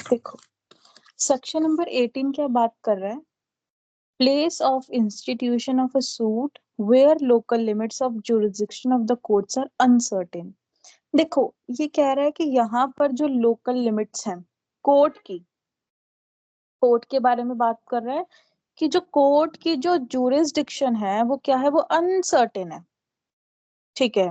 देखो section number 18 क्या बात कर रहा है, place of institution of a suit where local limits of jurisdiction of the courts are uncertain. देखो ये कह रहा है कि यहाँ पर जो लोकल लिमिट्स हैं कोर्ट की, कोर्ट के बारे में बात कर रहा है कि जो कोर्ट की जो जुरिस्डिक्शन है वो क्या है, वो अनसर्टेन है। ठीक है,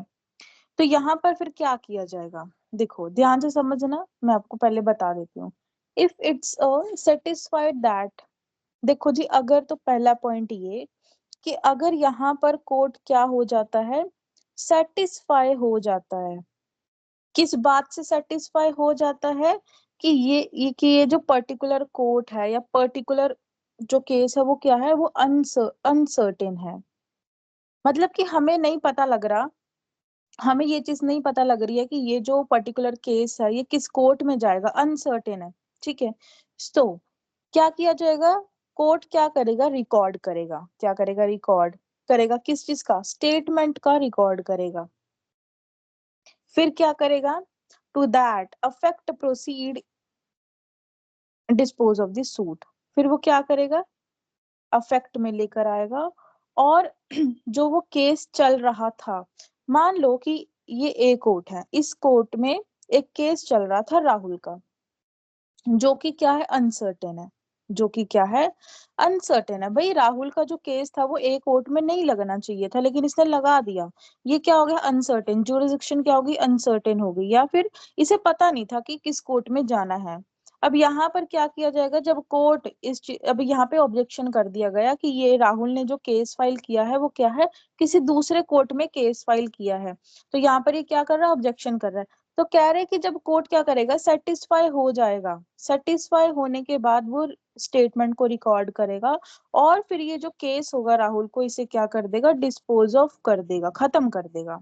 तो यहाँ पर फिर क्या किया जाएगा, देखो ध्यान से समझना, मैं आपको पहले बता देती हूँ। इफ इट्स सेटिस्फाइड दैट, देखो जी अगर, तो पहला पॉइंट ये कि अगर यहाँ पर कोर्ट क्या हो जाता है, सेटिस्फाई हो जाता है। किस बात से सेटिस्फाई हो जाता है कि ये जो पर्टिकुलर कोर्ट है या पर्टिकुलर जो केस है वो क्या है, वो अनसर्टेन है। मतलब कि हमें नहीं पता लग रहा, हमें ये चीज नहीं पता लग रही है कि ये जो पर्टिकुलर केस है ये किस कोर्ट में जाएगा, अनसर्टेन है। ठीक है, तो क्या किया जाएगा, कोर्ट क्या करेगा, रिकॉर्ड करेगा। क्या करेगा, रिकॉर्ड करेगा। किस चीज का, स्टेटमेंट का रिकॉर्ड करेगा। फिर क्या करेगा, to that effect proceed dispose of the suit. फिर वो क्या करेगा, अफेक्ट में लेकर आएगा। और जो वो केस चल रहा था, मान लो कि ये एक कोर्ट है, इस कोर्ट में एक केस चल रहा था राहुल का, जो कि क्या है, अनसर्टेन है। जो कि क्या है, अनसर्टेन है। भाई राहुल का जो केस था वो एक कोर्ट में नहीं लगना चाहिए था, लेकिन इसने लगा दिया। ये क्या हो गया, अनसर्टेन, जुरिस्डिक्शन क्या होगी, अनसर्टेन हो गई, या फिर इसे पता नहीं था कि किस कोर्ट में जाना है। अब यहाँ पर क्या किया जाएगा, जब कोर्ट अब यहाँ पे ऑब्जेक्शन कर दिया गया कि ये राहुल ने जो केस फाइल किया है वो क्या है, किसी दूसरे कोर्ट में केस फाइल किया है। तो यहाँ पर ये क्या कर रहा है, ऑब्जेक्शन कर रहा है। तो कह रहे कि जब कोर्ट क्या करेगा, सेटिस्फाई हो जाएगा, सेटिस्फाई होने के बाद वो स्टेटमेंट को रिकॉर्ड करेगा, और फिर ये जो केस होगा राहुल को, इसे क्या कर देगा, डिस्पोज ऑफ कर देगा, खत्म कर देगा।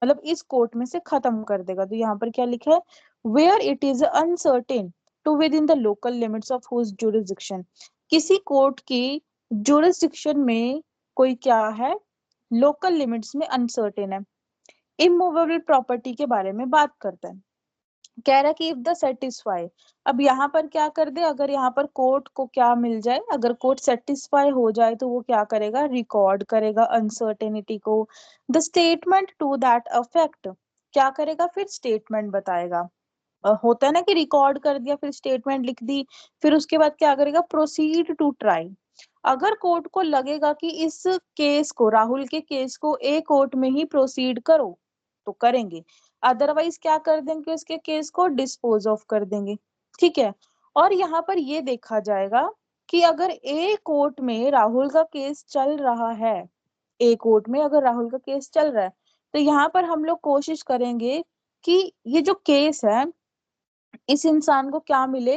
मतलब इस कोर्ट में से खत्म कर देगा। तो यहाँ पर क्या लिखा है, where it is uncertain to within the local limits of whose jurisdiction. किसी कोर्ट की जुरिस्डिक्शन में कोई क्या है, लोकल लिमिट्स में अनसर्टेन है। इमूवेबल प्रॉपर्टी के बारे में बात करते हैं। कह रहा है कि इफ द सेटिस्फाई, अब यहाँ पर क्या कर दे, अगर यहाँ पर कोर्ट को क्या मिल जाए, अगर कोर्ट सेटिस्फाई हो जाए तो वो क्या करेगा, रिकॉर्ड करेगा अनसर्टेनिटी को। The statement to that effect, क्या करेगा, फिर स्टेटमेंट बताएगा। होता है ना कि रिकॉर्ड कर दिया फिर स्टेटमेंट लिख दी, फिर उसके बाद क्या करेगा, प्रोसीड टू ट्राई। अगर कोर्ट को लगेगा कि इस केस को, राहुल के केस को एक कोर्ट में ही प्रोसीड करो, तो करेंगे। अदरवाइज क्या कर देंगे, उसके केस को डिस्पोज ऑफ कर देंगे। ठीक है, और यहाँ पर ये देखा जाएगा कि अगर एक कोर्ट में राहुल का केस चल रहा है, एक कोर्ट में अगर राहुल का केस चल रहा है, तो यहाँ पर हम लोग कोशिश करेंगे कि ये जो केस है, इस इंसान को क्या मिले,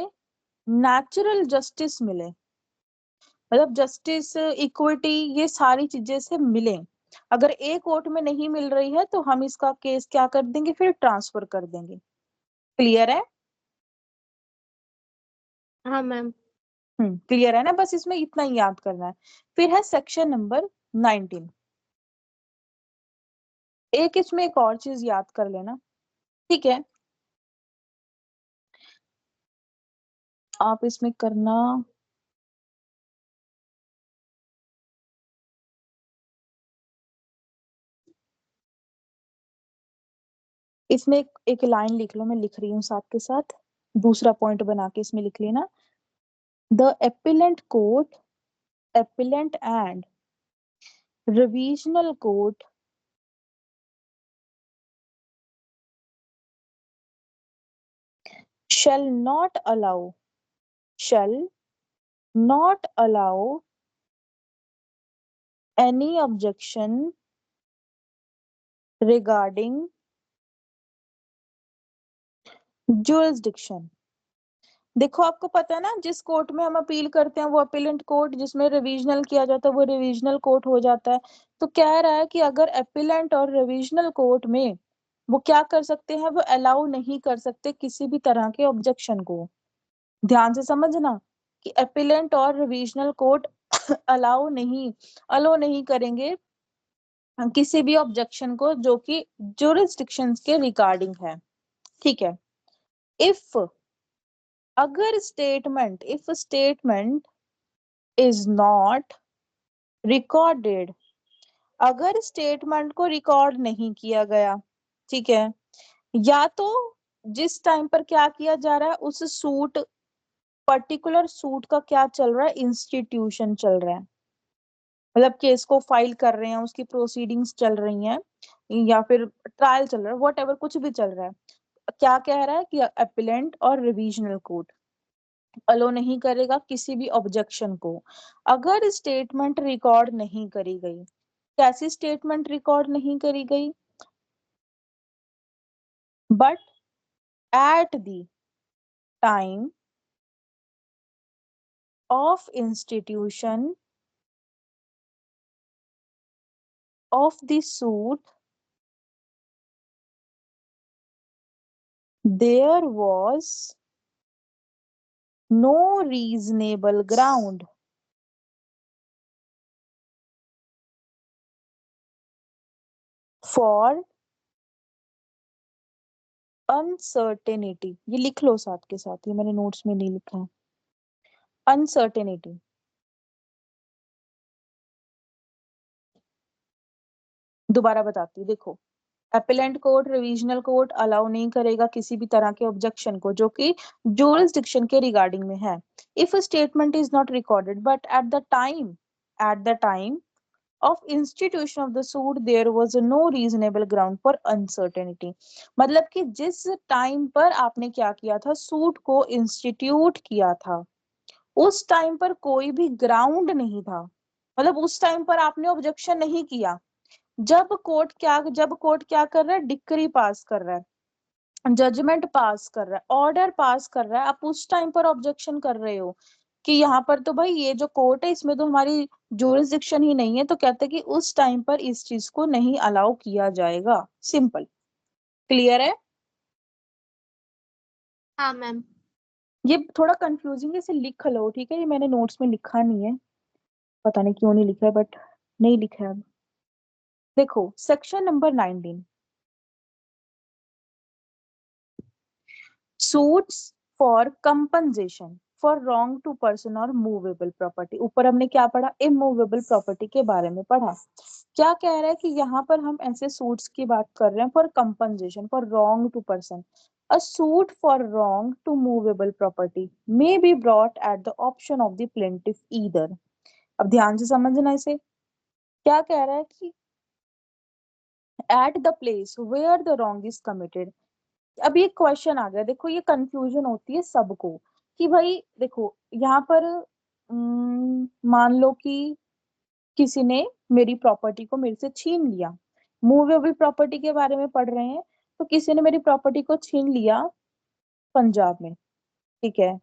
नेचुरल जस्टिस मिले। मतलब जस्टिस, इक्विटी, ये सारी चीजें से मिले। अगर एक कोर्ट में नहीं मिल रही है तो हम इसका केस क्या कर देंगे, फिर ट्रांसफर कर देंगे। क्लियर है, हाँ मैम। क्लियर है ना, बस इसमें इतना ही याद करना है। फिर है सेक्शन नंबर 19। एक इसमें एक और चीज याद कर लेना। ठीक है, आप इसमें करना, इसमें एक लाइन लिख लो, मैं लिख रही हूँ साथ के साथ, दूसरा पॉइंट बना के इसमें लिख लेना। The appellant court, appellant and revisional court shall not allow, shall not allow any objection regarding jurisdiction। देखो आपको पता है ना, जिस कोर्ट में हम अपील करते हैं वो अपीलेंट कोर्ट, जिसमें रिवीजनल किया जाता है वो रिवीजनल कोर्ट हो जाता है। तो कह रहा है कि अगर अपीलेंट और रिवीजनल कोर्ट में वो क्या कर सकते हैं, वो अलाउ नहीं कर सकते किसी भी तरह के ऑब्जेक्शन को। ध्यान से समझना कि अपीलेंट और रिवीजनल कोर्ट अलाउ नहीं, अलो नहीं करेंगे किसी भी ऑब्जेक्शन को जो कि जुरिस्डिक्शन के रिगार्डिंग है, ठीक है। इफ अगर statement, if statement is not recorded, अगर स्टेटमेंट को रिकॉर्ड नहीं किया गया, ठीक है, या तो जिस टाइम पर क्या किया जा रहा है, उस सूट, पर्टिकुलर सूट का क्या चल रहा है, इंस्टीट्यूशन चल रहा है, मतलब केस को फाइल कर रहे हैं, उसकी प्रोसीडिंग्स चल रही हैं, या फिर ट्रायल चल रहा है, वॉट एवर, कुछ भी चल रहा है। क्या कह रहा है कि अपिलेंट और रिविजनल कोर्ट अलो नहीं करेगा किसी भी ऑब्जेक्शन को अगर स्टेटमेंट रिकॉर्ड नहीं करी गई। कैसी स्टेटमेंट रिकॉर्ड नहीं करी गई? But at the time of institution of the suit there was no reasonable ground for uncertainty। ये लिख लो साथ के साथ, ये मैंने नोट्स में नहीं लिखा है। अनसर्टेनिटी, दोबारा बताती हूँ, देखो। अपीलेंट कोर्ट, रिवीजनल कोर्ट अलाउ नहीं करेगा किसी भी तरह के ऑब्जेक्शन को जो कि जुरिस्डिक्शन के रिगार्डिंग में है। If statement is not recorded but at the time of institution of the suit there was no reasonable ground for uncertainty। मतलब कि जिस टाइम पर आपने क्या किया था, सूट को इंस्टीट्यूट किया था, उस टाइम पर कोई भी ग्राउंड नहीं था, मतलब उस टाइम पर आपने ऑब्जेक्शन नहीं किया। जब कोर्ट क्या कर रहा है, डिक्री पास कर रहा है, जजमेंट पास कर रहा है, ऑर्डर पास कर रहा है, आप उस टाइम पर ऑब्जेक्शन कर रहे हो कि यहाँ पर तो भाई ये जो कोर्ट है इसमें तो हमारी जुरिस्डिक्शन ही नहीं है, तो कहते हैं कि उस टाइम पर इस चीज को नहीं अलाउ किया जाएगा। सिंपल, क्लियर है? हाँ मैम। ये थोड़ा कंफ्यूजिंग है, इसे लिख लो, ठीक है। ये मैंने नोट्स में लिखा नहीं है, पता नहीं क्यों नहीं लिखा है, बट नहीं लिखा है अब। देखो section number 19, suits for compensation for wrong to person और मूवेबल प्रॉपर्टी। ऊपर हमने क्या पढ़ा, इमूवेबल प्रॉपर्टी के बारे में पढ़ा। क्या कह रहा है कि यहाँ पर हम ऐसे सूट्स की बात कर रहे हैं for compensation for wrong to person. A suit for wrong to movable property may be brought at the option of the plaintiff either. अब ध्यान से समझना इसे। क्या कह रहा है कि at the place where the wrong is committed. अब ये क्वेश्चन आ गया, देखो ये कंफ्यूजन होती है सबको कि भाई देखो यहाँ पर मान लो कि किसी ने मेरी प्रॉपर्टी को मेरे से छीन लिया। मूवेबल प्रॉपर्टी के बारे में पढ़ रहे हैं, तो किसी ने मेरी प्रॉपर्टी को छीन लिया पंजाब में, ठीक है।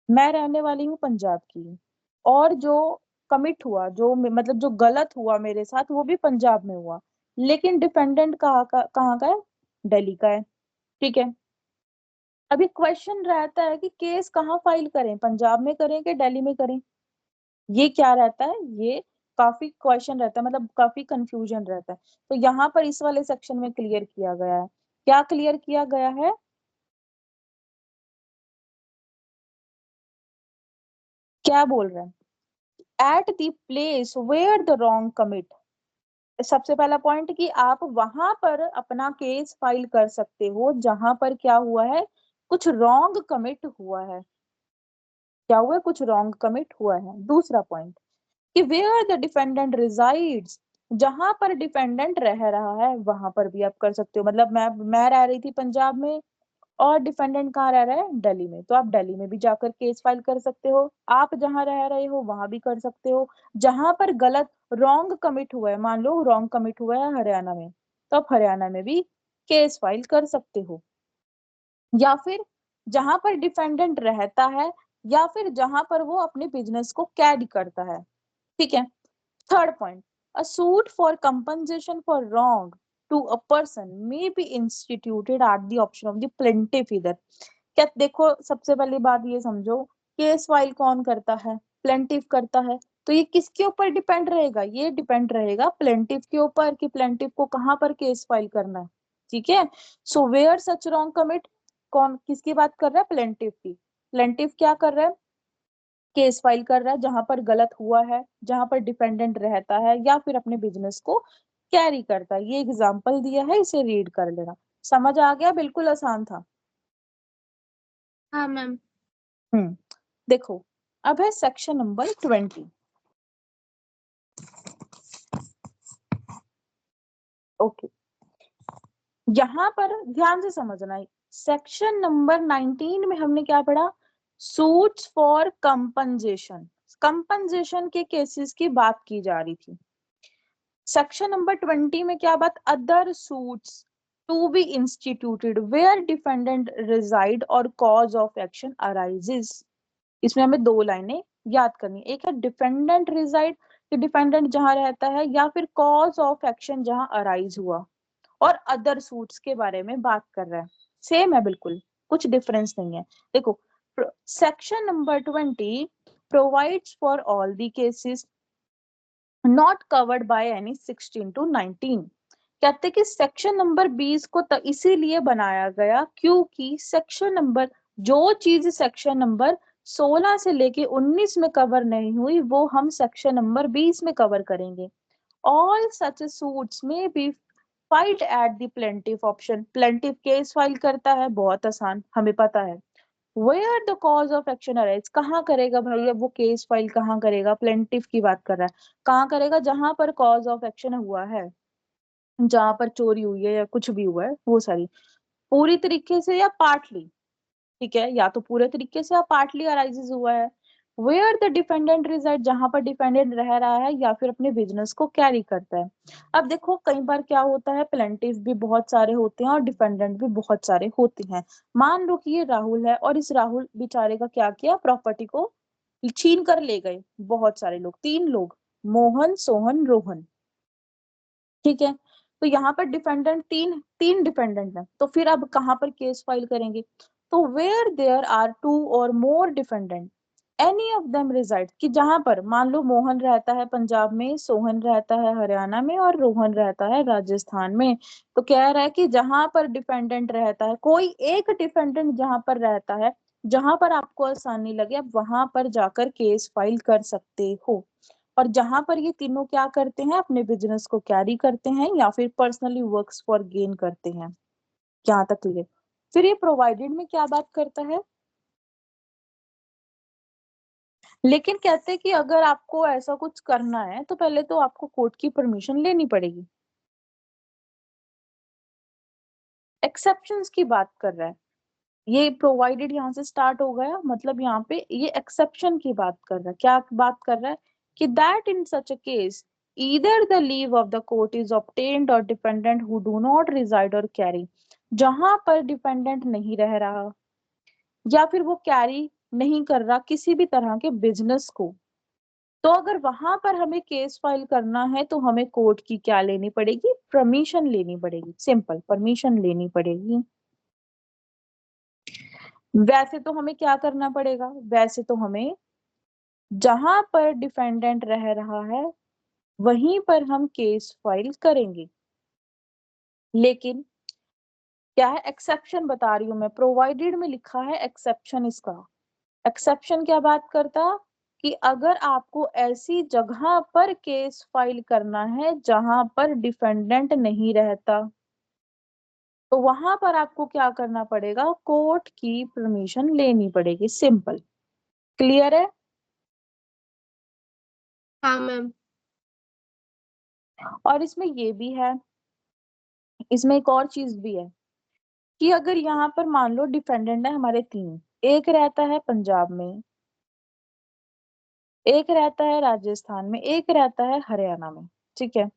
मैं रहने वाली हूँ पंजाब की, और जो कमिट हुआ, जो मतलब जो गलत हुआ मेरे साथ, वो भी पंजाब में हुआ, लेकिन डिपेंडेंट कहाँ का है, दिल्ली का है, ठीक है। अभी क्वेश्चन रहता है कि केस कहाँ फाइल करें, पंजाब में करें कि दिल्ली में करें। ये क्या रहता है, ये काफी क्वेश्चन रहता है, मतलब काफी कंफ्यूजन रहता है। तो यहाँ पर इस वाले सेक्शन में क्लियर किया गया है। क्या क्लियर किया गया है? क्या बोल रहे हैं, at the place where the wrong commit. सबसे पहला पॉइंट कि आप वहां पर अपना केस फाइल कर सकते हो जहां पर क्या हुआ है, कुछ रॉन्ग कमिट हुआ है। क्या हुआ है, कुछ रॉन्ग कमिट हुआ है। दूसरा पॉइंट कि वेयर द डिफेंडेंट रिजाइड्स, जहां पर डिफेंडेंट रह रहा है वहां पर भी आप कर सकते हो। मतलब मैं रह रही थी पंजाब में और डिफेंडेंट कहाँ रह रहा है, दिल्ली में, तो आप दिल्ली में भी जाकर केस फाइल कर सकते हो। आप जहां रह रहे हो वहां भी कर सकते हो। जहां पर गलत रॉन्ग कमिट हुआ है, मान लो रॉन्ग कमिट हुआ है हरियाणा में, तो आप हरियाणा में भी केस फाइल कर सकते हो। या फिर जहां पर डिफेंडेंट रहता है, या फिर जहां पर वो अपने बिजनेस को कैरी करता है, ठीक है। Third point, a suit for compensation for wrong to a person may be instituted at the option of the plaintiff either. क्या, देखो सबसे पहली बात ये समझो, केस फाइल कौन करता है, प्लेंटिफ करता है। तो ये किसके ऊपर डिपेंड रहेगा, ये डिपेंड रहेगा प्लेंटिफ के ऊपर कि प्लेंटिफ को कहाँ पर केस फाइल करना है। ठीक है, so where such wrong commit, कौन किसकी बात कर रहा है, प्लेंटिफ की। प्लेंटिफ क्या कर रहा है, केस फाइल कर रहा है जहां पर गलत हुआ है, जहां पर डिपेंडेंट रहता है या फिर अपने बिजनेस को कैरी करता है। ये एग्जांपल दिया है, इसे रीड कर लेना। समझ आ गया, बिल्कुल आसान था। हाँ मैम। देखो अब है सेक्शन नंबर 20। ओके, यहां पर ध्यान से समझना है। सेक्शन नंबर 19 में हमने क्या पढ़ा, सूट्स फॉर कंपनसेशन। कंपनसेशन के केसेस की बात की जा रही थी। सेक्शन नंबर 20 में क्या बात, other suits to be instituted where defendant reside और कॉज ऑफ एक्शन अराइजेस। इसमें हमें दो लाइनें याद करनी, एक है डिफेंडेंट रिजाइड कि डिफेंडेंट जहां रहता है, या फिर कॉज ऑफ एक्शन जहां अराइज हुआ, और अदर सूट्स के बारे में बात कर रहा है। सेम है बिल्कुल, कुछ डिफरेंस नहीं है। देखो section number 20 provides for all the cases not covered by any 16 to 19। कहते कि सेक्शन नंबर 20 को इसीलिए बनाया गया क्योंकि सेक्शन नंबर, जो चीज सेक्शन नंबर 16 से लेके 19 में कवर नहीं हुई वो हम सेक्शन नंबर 20 में कवर करेंगे। All such suits may be filed at the plaintiff option. Plaintiff case file करता है, बहुत आसान, हमें पता है। Where the cause of action arise, कहाँ करेगा भाई, अब वो केस फाइल कहाँ करेगा, प्लेंटिफ की बात कर रहा है, कहाँ करेगा, जहां पर कॉज ऑफ एक्शन हुआ है, जहां पर चोरी हुई है या कुछ भी हुआ है वो सारी, पूरी तरीके से या पार्टली। ठीक है, या तो पूरे तरीके से या पार्टली अराइजेस हुआ है। वेयर द डिफेंडेंट रिजाइड, जहां पर डिफेंडेंट रह रहा है या फिर अपने बिजनेस को कैरी करता है। अब देखो कई बार क्या होता है, प्लेंटिफ भी बहुत सारे होते हैं और डिफेंडेंट भी बहुत सारे होते हैं। मान लो कि ये राहुल है और इस राहुल बेचारे का क्या किया, प्रॉपर्टी को छीन कर ले गए बहुत सारे लोग, 3 लोग, मोहन सोहन रोहन। ठीक है, तो यहाँ पर डिफेंडेंट तीन तीन डिफेंडेंट है, तो फिर अब कहाँ पर केस फाइल करेंगे, तो where there are 2 or more defendant any of them reside, कि जहां पर मान लो मोहन रहता है पंजाब में, सोहन रहता है हरियाणा में और रोहन रहता है राजस्थान में। तो कह रहा है कि जहां पर डिफेंडेंट रहता है, कोई एक डिफेंडेंट जहां पर रहता है, जहां पर आपको आसानी लगे आप वहां पर जाकर केस फाइल कर सकते हो। और जहां पर ये तीनों क्या करते हैं, अपने बिजनेस को कैरी करते हैं या फिर पर्सनली वर्क्स फॉर गेन करते हैं। यहाँ तक क्लियर। फिर ये प्रोवाइडेड में क्या बात करता है, लेकिन कहते हैं कि अगर आपको ऐसा कुछ करना है तो पहले तो आपको कोर्ट की परमिशन लेनी पड़ेगी। एक्सेप्शंस की बात कर रहा है, ये प्रोवाइडेड यहाँ से स्टार्ट हो गया, मतलब यहाँ पे ये एक्सेप्शन की बात कर रहा है। क्या बात कर रहा है कि that in such a case either the leave of the court is obtained or dependent who do not reside or carry, जहां पर डिपेंडेंट नहीं रह रहा या फिर वो कैरी नहीं कर रहा किसी भी तरह के बिजनेस को, तो अगर वहां पर हमें केस फाइल करना है तो हमें कोर्ट की क्या लेनी पड़ेगी, परमिशन लेनी पड़ेगी। सिंपल, परमिशन लेनी पड़ेगी। वैसे तो हमें क्या करना पड़ेगा, वैसे तो हमें जहां पर डिफेंडेंट रह रहा है वहीं पर हम केस फाइल करेंगे। लेकिन क्या है, एक्सेप्शन बता रही हूं मैं, प्रोवाइडेड में लिखा है एक्सेप्शन इसका। एक्सेप्शन क्या बात करता, कि अगर आपको ऐसी जगह पर केस फाइल करना है जहां पर डिफेंडेंट नहीं रहता, तो वहां पर आपको क्या करना पड़ेगा, कोर्ट की परमिशन लेनी पड़ेगी। सिंपल, क्लियर है। हाँ मैम। और इसमें ये भी है, इसमें एक और चीज भी है कि अगर यहाँ पर मान लो डिफेंडेंट है हमारे 3, एक रहता है पंजाब में, एक रहता है राजस्थान में, एक रहता है हरियाणा में। ठीक है,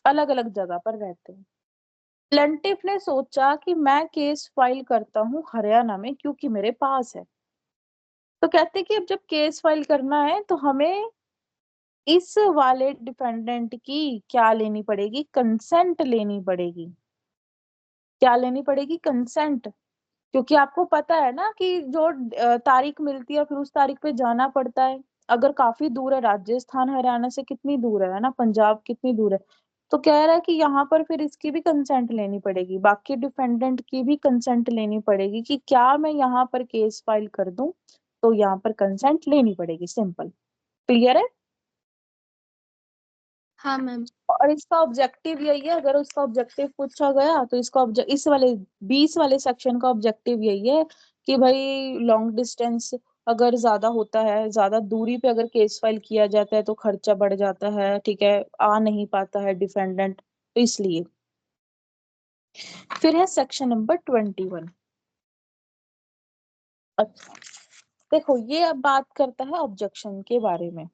अलग अलग जगह पर रहते हैं। प्लेंटिफ ने सोचा कि मैं केस फाइल करता हूँ हरियाणा में क्योंकि मेरे पास है। तो कहते कि अब जब केस फाइल करना है तो हमें इस वाले डिफेंडेंट की क्या लेनी पड़ेगी, कंसेंट लेनी पड़ेगी। क्या लेनी पड़ेगी, कंसेंट। क्योंकि आपको पता है ना कि जो तारीख मिलती है फिर उस तारीख पे जाना पड़ता है, अगर काफी दूर है, राजस्थान हरियाणा से कितनी दूर है ना, पंजाब कितनी दूर है, तो कह रहा है कि यहाँ पर फिर इसकी भी कंसेंट लेनी पड़ेगी, बाकी डिफेंडेंट की भी कंसेंट लेनी पड़ेगी कि क्या मैं यहाँ पर केस फाइल कर दूं, तो यहाँ पर कंसेंट लेनी पड़ेगी। सिंपल, क्लियर है। हाँ मैम। और इसका ऑब्जेक्टिव यही है, अगर उसका ऑब्जेक्टिव पूछा गया तो इसका इस वाले 20 वाले सेक्शन का ऑब्जेक्टिव यही है कि भाई लॉन्ग डिस्टेंस अगर ज्यादा होता है, ज्यादा दूरी पे अगर केस फाइल किया जाता है तो खर्चा बढ़ जाता है, ठीक है, आ नहीं पाता है डिफेंडेंट, तो इसलिए। फिर है सेक्शन नंबर 21। अच्छा, देखो ये अब बात करता है ऑब्जेक्शन के बारे में।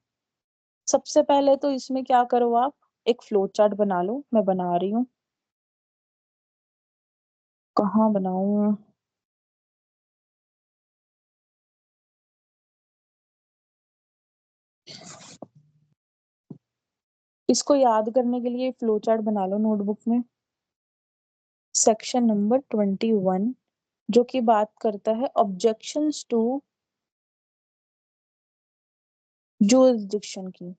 सबसे पहले तो इसमें क्या करो, आप एक फ्लो चार्ट बना लो, मैं बना रही हूँ, कहाँ बनाऊं। इसको याद करने के लिए फ्लो चार्ट बना लो नोटबुक में। सेक्शन नंबर 21 जो कि बात करता है ऑब्जेक्शंस टू जुरिस्डिक्शन की।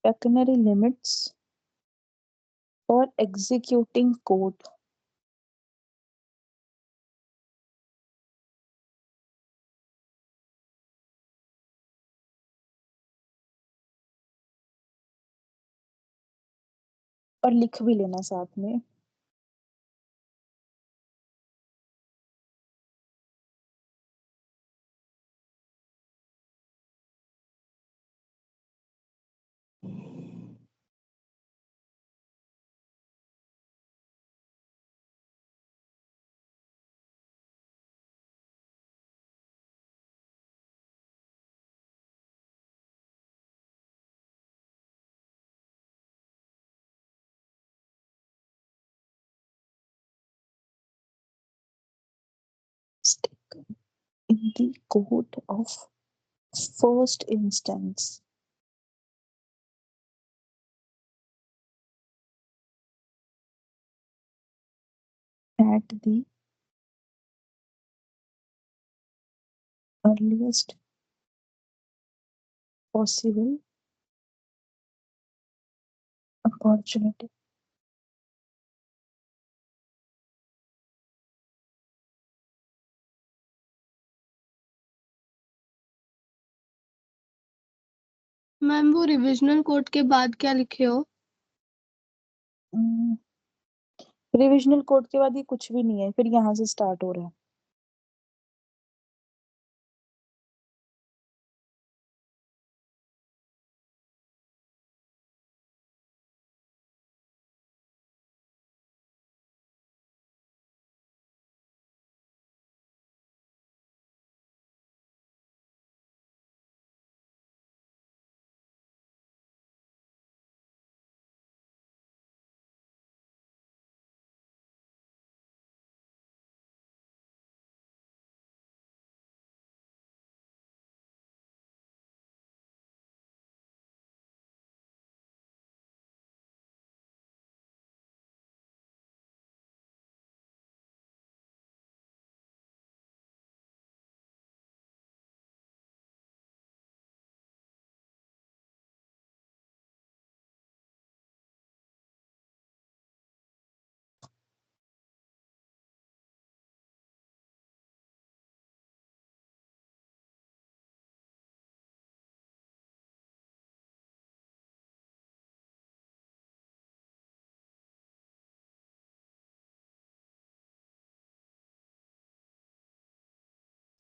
पेक्युनरी लिमिट्स और एग्जीक्यूटिंग कोर्ट। और लिख भी लेना साथ में। in the court of first instance at the earliest possible opportunity। Ma'am वो रिविजनल कोड के बाद क्या लिखे हो? रिविजनल कोड के बाद ये कुछ भी नहीं है, फिर यहाँ से स्टार्ट हो रहा है।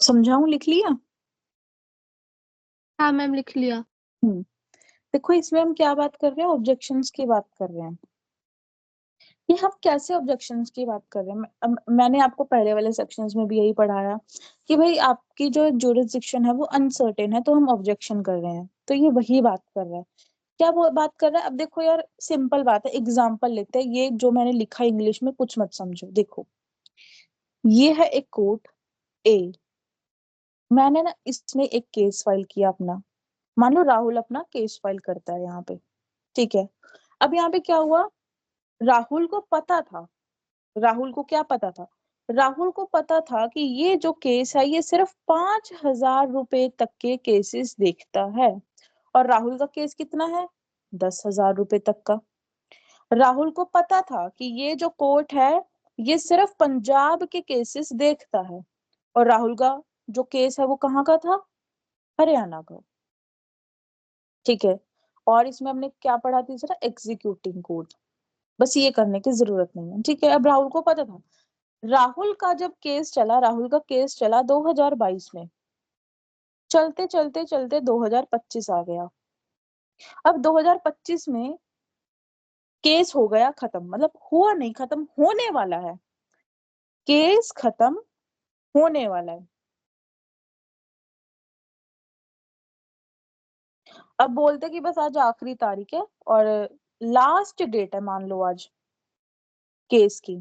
समझाऊं, लिख लिया। हाँ मैम लिख लिया। हम्म देखो इसमें हम क्या बात कर रहे हैं, ऑब्जेक्शंस की बात कर रहे हैं। ये हम कैसे ऑब्जेक्शंस की बात कर रहे हैं, मैंने आपको पहले वाले सेक्शंस में भी यही पढ़ाया कि भाई आपकी जो जुरिस्डिक्शन है वो अनसर्टेन है, तो हम ऑब्जेक्शन कर रहे हैं, तो ये वही बात कर रहा है। क्या वो बात कर रहा है, अब देखो यार सिंपल बात है, एग्जाम्पल लेते हैं, ये जो मैंने लिखा इंग्लिश में कुछ मत समझो, देखो ये है एक कोर्ट ए, मैंने ना इसमें एक केस फाइल किया अपना, मान लो राहुल अपना केस फाइल करता है यहाँ पे, ठीक है। अब यहाँ पे क्या हुआ, राहुल को पता था, राहुल को क्या पता था, राहुल को पता था कि ये जो केस है ये सिर्फ 5,000 रुपए तक के केसेस देखता है, और राहुल का केस कितना है, 10,000 रुपए तक का। राहुल को पता था कि ये जो कोर्ट है ये सिर्फ पंजाब के केसेस देखता है, और राहुल का जो केस है वो कहाँ का था, हरियाणा का, ठीक है। और इसमें हमने क्या पढ़ा तीसरा, एग्जीक्यूटिंग कोर्ट, बस ये करने की जरूरत नहीं है, ठीक है। अब राहुल को पता था, राहुल का जब केस चला, राहुल का केस चला 2022 में, चलते चलते चलते 2025 आ गया। अब 2025 में केस हो गया खत्म, मतलब हुआ नहीं, खत्म होने वाला है, केस खत्म होने वाला है। अब बोलते कि बस आज आखिरी तारीख है और लास्ट डेट है, मान लो आज केस की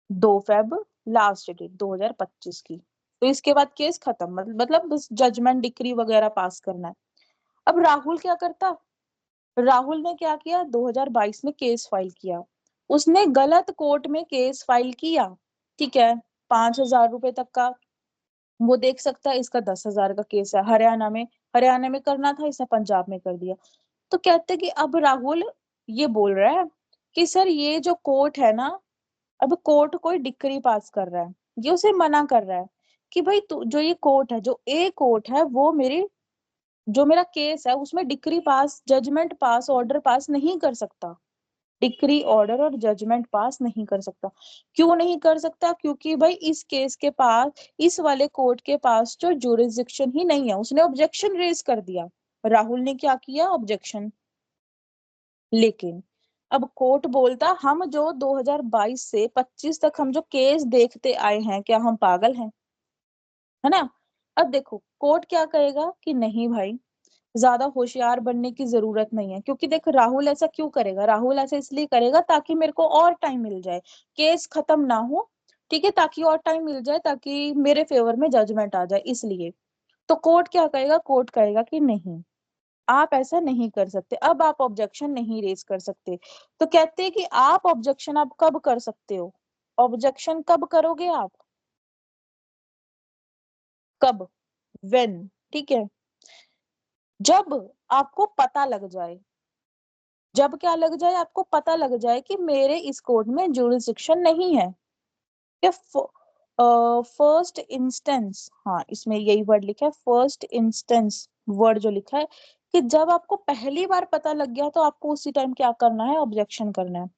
2 फेब, लास्ट डेट 2025 की, तो इसके बाद केस खत्म, मतलब बस जजमेंट डिक्री वगैरह पास करना है। अब राहुल क्या करता, राहुल ने क्या किया, 2022 में केस फाइल किया, उसने गलत कोर्ट में केस फाइल किया, ठीक है। 5,000 रुपए तक का वो देख सकता है, इसका 10,000 का केस है, हरियाणा में करना था, इसने पंजाब में कर दिया। तो कहते कि अब राहुल ये बोल रहा है कि सर ये जो कोर्ट है ना, अब कोर्ट कोई डिक्री पास कर रहा है, ये उसे मना कर रहा है कि भाई तू जो ये कोर्ट है, जो ए कोर्ट है, वो मेरी जो मेरा केस है उसमें डिक्री पास, जजमेंट पास, ऑर्डर पास नहीं कर सकता, डिक्री ऑर्डर और जजमेंट पास नहीं कर सकता। क्यों नहीं कर सकता, क्योंकि भाई इस केस के पास, इस वाले कोर्ट के पास जो जुरिस्डिक्शन ही नहीं है, उसने ऑब्जेक्शन रेज कर दिया, राहुल ने क्या किया, ऑब्जेक्शन। लेकिन अब कोर्ट बोलता, हम जो 2022 से 25 तक हम जो केस देखते आए हैं, क्या हम पागल हैं, है ना। अब देखो कोर्ट क्या कहेगा कि नहीं भाई, ज्यादा होशियार बनने की जरूरत नहीं है, क्योंकि देख राहुल ऐसा क्यों करेगा, राहुल ऐसा इसलिए करेगा ताकि मेरे को और टाइम मिल जाए, केस खत्म ना हो, ठीक है, ताकि और टाइम मिल जाए, ताकि मेरे फेवर में जजमेंट आ जाए, इसलिए। तो कोर्ट क्या कहेगा, कोर्ट कहेगा कि नहीं, आप ऐसा नहीं कर सकते, अब आप ऑब्जेक्शन नहीं रेज कर सकते। तो कहते हैं कि आप ऑब्जेक्शन आप कब कर सकते हो, ऑब्जेक्शन कब करोगे आप, कब, वेन, ठीक है, जब आपको पता लग जाए, जब क्या लग जाए, आपको पता लग जाए कि मेरे इस कोर्ट में जुरिस्डिक्शन नहीं है, या फर्स्ट इंस्टेंस, हाँ इसमें यही वर्ड लिखा है, फर्स्ट इंस्टेंस वर्ड जो लिखा है, कि जब आपको पहली बार पता लग गया तो आपको उसी टाइम क्या करना है, ऑब्जेक्शन करना है।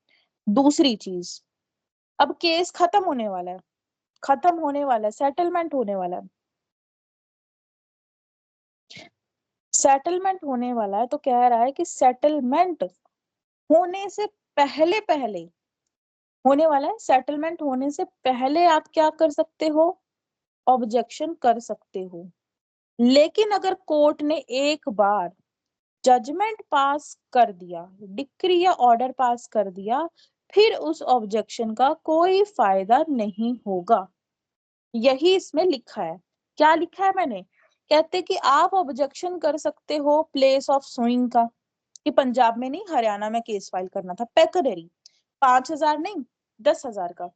दूसरी चीज, अब केस खत्म होने वाला है, खत्म होने वाला है, सेटलमेंट होने वाला है, सेटलमेंट होने वाला है, तो कह रहा है कि सेटलमेंट होने से पहले पहले, होने वाला है, सेटलमेंट होने से पहले आप क्या कर सकते हो, ऑब्जेक्शन कर सकते हो। लेकिन अगर कोर्ट ने एक बार जजमेंट पास कर दिया, डिक्री या ऑर्डर पास कर दिया, फिर उस ऑब्जेक्शन का कोई फायदा नहीं होगा, यही इसमें लिखा है। क्या लिखा है मैंने, कहते कि आप ऑब्जेक्शन कर सकते हो प्लेस ऑफ सुइंग का, कि पंजाब में नहीं हरियाणा में केस फाइल करना था, पेकनरी 5,000 नहीं, 10,000 का।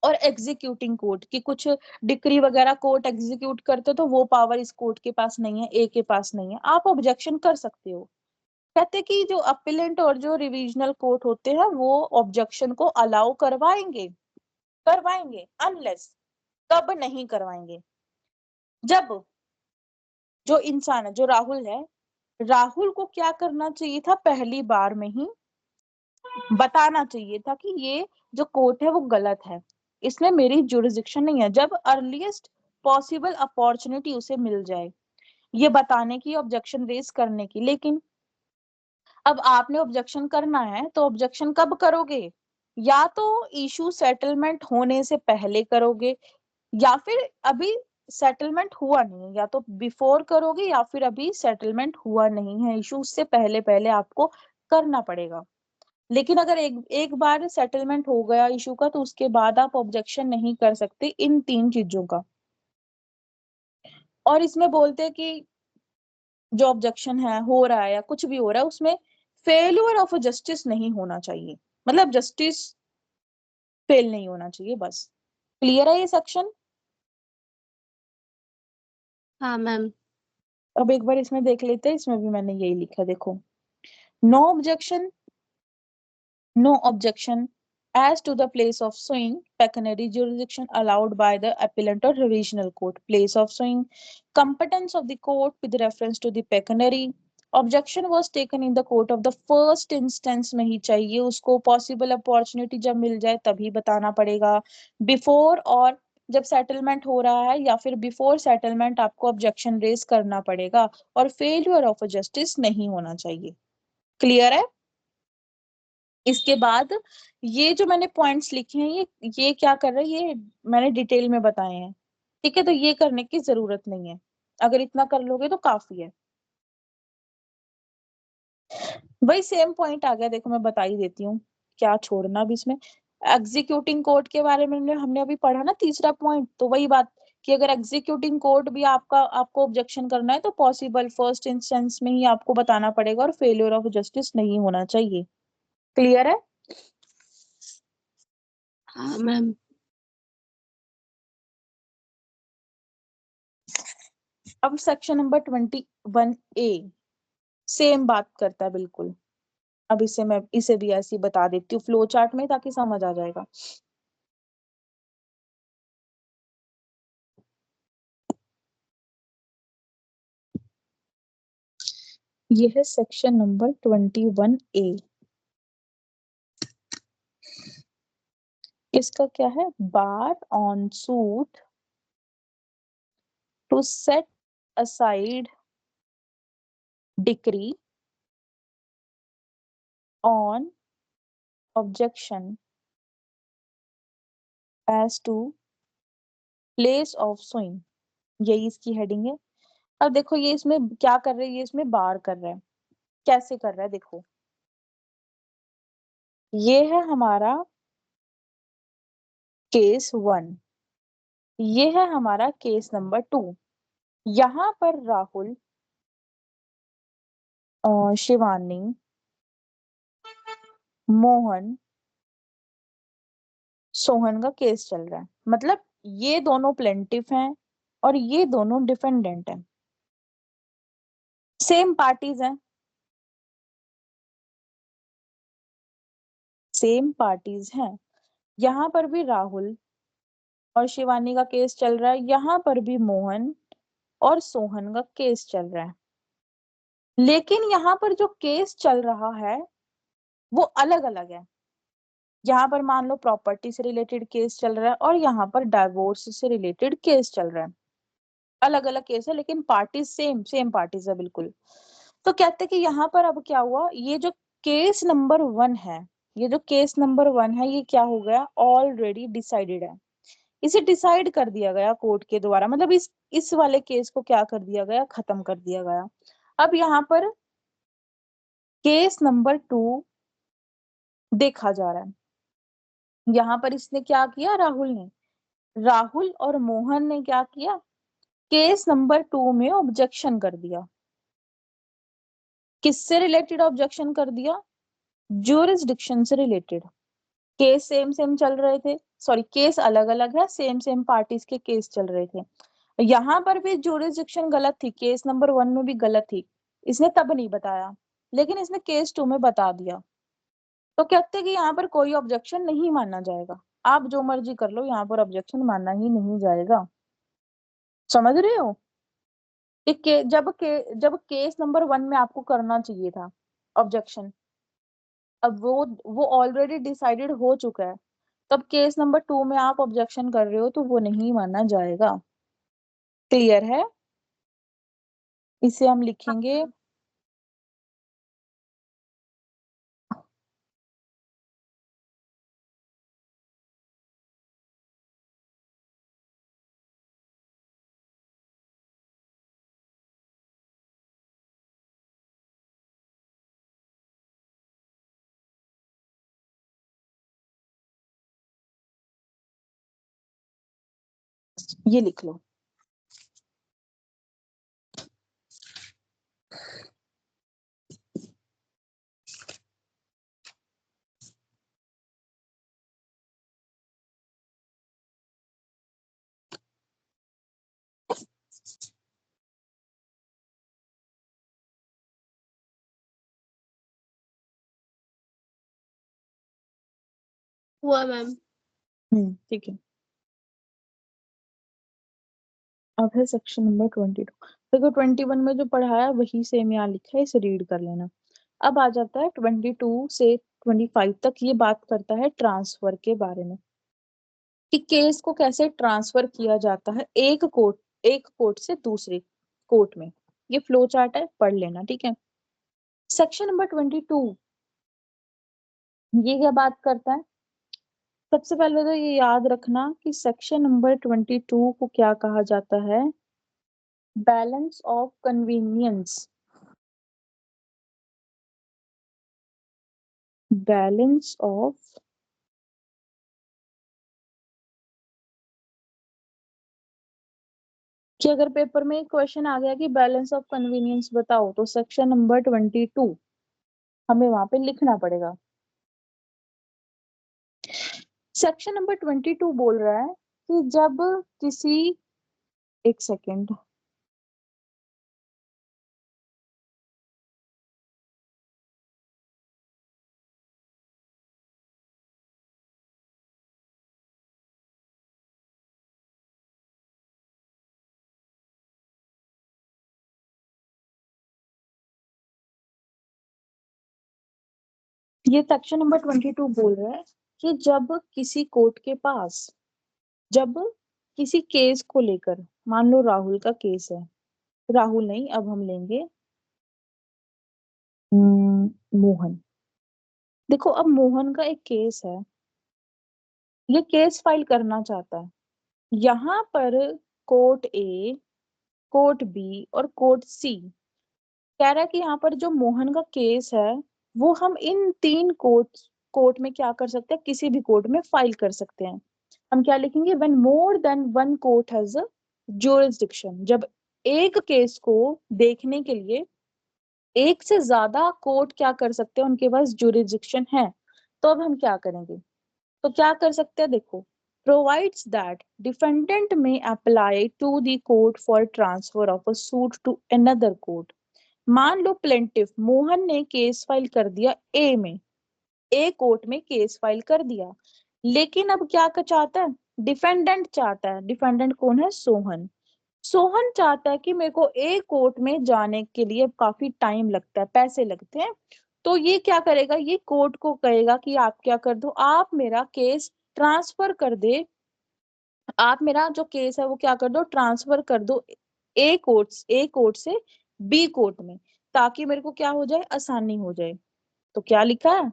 और एग्जीक्यूटिंग कोर्ट की कुछ डिक्री वगैरह कोर्ट एग्जीक्यूट करते, तो वो पावर इस कोर्ट के पास नहीं है, ए के पास नहीं है, आप ऑब्जेक्शन कर सकते हो। कहते कि जो अपीलेंट और जो रिविजनल कोर्ट होते हैं वो ऑब्जेक्शन को अलाउ करवाएंगे, करवाएंगे, अनलेस, कब नहीं करवाएंगे, जब जो इंसान है, जो राहुल है, राहुल को क्या करना चाहिए था, पहली बार में ही बताना चाहिए था कि ये जो कोर्ट है वो गलत है, इसमें मेरी जुरिस्डिक्शन नहीं है, जब अर्लीस्ट पॉसिबल अपॉर्चुनिटी उसे मिल जाए ये बताने की, ऑब्जेक्शन रेज करने की। लेकिन अब आपने ऑब्जेक्शन करना है तो ऑब्जेक्शन कब करोगे, या तो इशू सेटलमेंट होने से पहले करोगे, या फिर अभी सेटलमेंट हुआ नहीं है, या तो बिफोर करोगे, या फिर अभी सेटलमेंट हुआ नहीं है इशू, उससे पहले पहले आपको करना पड़ेगा। लेकिन अगर एक एक बार सेटलमेंट हो गया इशू का, तो उसके बाद आप ऑब्जेक्शन नहीं कर सकते इन 3 चीजों का। और इसमें बोलते हैं कि जो ऑब्जेक्शन है हो रहा है या कुछ भी हो रहा है उसमें फेल्यूर ऑफ जस्टिस नहीं होना चाहिए, मतलब जस्टिस फेल नहीं होना चाहिए बस। क्लियर है ये सेक्शन? हाँ मैम। अब एक बार इसमें देख लेते हैं, इसमें भी मैंने यही लिखा, देखो। No objection, no objection as to the place of suing, pecuniary jurisdiction allowed by the appellant or revisional court, place of suing, competence of the court with reference to the pecuniary, objection was taken in the court of the first instance में ही चाहिए उसको, possible opportunity जब मिल जाए तभी बताना पड़ेगा, before और जब सेटलमेंट हो रहा है या फिर बिफोर सेटलमेंट आपको ऑब्जेक्शन रेज करना पड़ेगा, और फेलियर ऑफ जस्टिस नहीं होना चाहिए। क्लियर है? इसके बाद ये जो मैंने पॉइंट्स लिखे हैं ये क्या कर रहे हैं, ये मैंने डिटेल में बताए हैं, ठीक है? तो ये करने की जरूरत नहीं है, अगर इतना कर लोगे तो काफी है। वही सेम पॉइंट आ गया, देखो मैं बता ही देती हूँ, क्या छोड़ना भी इसमें। एग्जीक्यूटिंग कोर्ट के बारे में हमने अभी पढ़ा ना, तीसरा पॉइंट, तो वही बात कि अगर एग्जीक्यूटिंग कोर्ट भी आपको ऑब्जेक्शन करना है तो पॉसिबल फर्स्ट इंस्टेंस में ही आपको बताना पड़ेगा, और फेलियर ऑफ जस्टिस नहीं होना चाहिए। क्लियर है? हाँ मैम। अब सेक्शन नंबर 21A सेम बात करता है बिल्कुल। अब इसे भी ऐसे ही बता देती हूँ फ्लो चार्ट में ताकि समझ आ जाएगा। ये है सेक्शन नंबर 21A। इसका क्या है? Bar on suit to set aside decree on objection as to place of suing, यही इसकी हेडिंग है। अब देखो ये इसमें क्या कर रहे हैं, ये इसमें बार कर रहा है। कैसे कर रहा है देखो, ये है हमारा केस 1, ये है हमारा केस नंबर 2। यहाँ पर राहुल और शिवानी, मोहन, सोहन का केस चल रहा है, मतलब ये दोनों प्लेंटिफ हैं और ये दोनों डिफेंडेंट हैं, सेम पार्टीज हैं, सेम पार्टीज हैं। यहाँ पर भी राहुल और शिवानी का केस चल रहा है, यहाँ पर भी मोहन और सोहन का केस चल रहा है, लेकिन यहाँ पर जो केस चल रहा है वो अलग अलग है। यहाँ पर मान लो प्रॉपर्टी से रिलेटेड केस चल रहा है और यहाँ पर डाइवोर्स से रिलेटेड केस चल रहा है, अलग अलग केस है लेकिन पार्टीज सेम सेम पार्टीज है बिल्कुल। तो कहते हैं कि यहाँ पर अब क्या हुआ, ये जो केस नंबर 1 है, ये जो केस नंबर 1 है ये क्या हो गया, ऑलरेडी डिसाइडेड है, इसे डिसाइड कर दिया गया कोर्ट के द्वारा, मतलब इस वाले केस को क्या कर दिया गया, खत्म कर दिया गया। अब यहाँ पर केस नंबर 2 देखा जा रहा है। यहाँ पर इसने क्या किया, राहुल और मोहन ने क्या किया, केस नंबर 2 में ऑब्जेक्शन कर दिया। किससे रिलेटेड ऑब्जेक्शन कर दिया? ज्यूरिसडिक्शन से रिलेटेड। केस सेम सेम चल रहे थे, सॉरी केस अलग अलग है, सेम सेम पार्टीज के केस चल रहे थे। यहाँ पर भी ज्यूरिसडिक्शन गलत थी, केस नंबर 1 में भी गलत थी, इसने तब नहीं बताया, लेकिन इसने केस 2 में बता दिया। तो कहते हैं कि यहाँ पर कोई ऑब्जेक्शन नहीं माना जाएगा, आप जो मर्जी कर लो, यहाँ पर ऑब्जेक्शन माना ही नहीं जाएगा। समझ रहे हो? जब केस नंबर 1 में आपको करना चाहिए था ऑब्जेक्शन, अब वो ऑलरेडी डिसाइडेड हो चुका है, तब केस नंबर 2 में आप ऑब्जेक्शन कर रहे हो तो वो नहीं माना जाएगा। क्लियर है? इसे हम लिखेंगे, ये लिख लो। हुआ मैम। ठीक है। अब है सेक्शन नंबर 22। देखो 21 में जो पढ़ाया वही सेम यहाँ लिखा है, इसे रीड कर लेना। अब आ जाता है 22 से 25 तक, ये बात करता है ट्रांसफर के बारे में कि केस को कैसे ट्रांसफर किया जाता है एक कोर्ट से दूसरे कोर्ट में। ये फ्लो चार्ट है, पढ़ लेना, ठीक है। सेक्शन नंबर 22 ये क्या बात करता है? सबसे पहले तो ये याद रखना कि सेक्शन नंबर 22 को क्या कहा जाता है? Balance of convenience. Balance of कि अगर पेपर में क्वेश्चन आ गया कि बैलेंस ऑफ कन्वीनियंस बताओ, तो सेक्शन नंबर 22 हमें वहां पे लिखना पड़ेगा। सेक्शन नंबर 22 बोल रहा है कि जब किसी, एक सेकेंड, ये सेक्शन नंबर 22 बोल रहा है कि जब किसी केस को लेकर, मान लो राहुल का केस है, राहुल नहीं, अब हम लेंगे मोहन। देखो अब मोहन का एक केस है, ये केस फाइल करना चाहता है। यहाँ पर कोर्ट ए, कोर्ट बी और कोर्ट सी कह रहा है कि यहाँ पर जो मोहन का केस है वो हम इन तीन कोर्ट में क्या कर सकते हैं, किसी भी कोर्ट में फाइल कर सकते हैं। हम क्या लिखेंगे? When more than one court has jurisdiction. जब एक केस को देखने के लिए एक से ज्यादा कोर्ट क्या कर सकते हैं, उनके पास जुरिस्डिक्शन है। तो अब हम क्या करेंगे? तो क्या कर सकते हैं, देखो, provides that defendant may apply to the court for transfer of a suit to another court. मान लो प्लेंटिफ मोहन ने केस फाइल कर दिया ए में, ए कोर्ट में केस फाइल कर दिया, लेकिन अब क्या चाहता है? डिफेंडेंट चाहता है, डिफेंडेंट कौन है? सोहन। सोहन चाहता है कि मेरे को ए कोर्ट में जाने के लिए काफी टाइम लगता है, पैसे लगते हैं। तो ये क्या करेगा? ये कोर्ट को कहेगा कि आप क्या कर दो, आप मेरा केस ट्रांसफर कर दे, आप मेरा जो केस है वो क्या कर दो, ट्रांसफर कर दो ए कोर्ट से बी कोर्ट में, ताकि मेरे को क्या हो जाए, आसानी हो जाए। तो क्या लिखा है?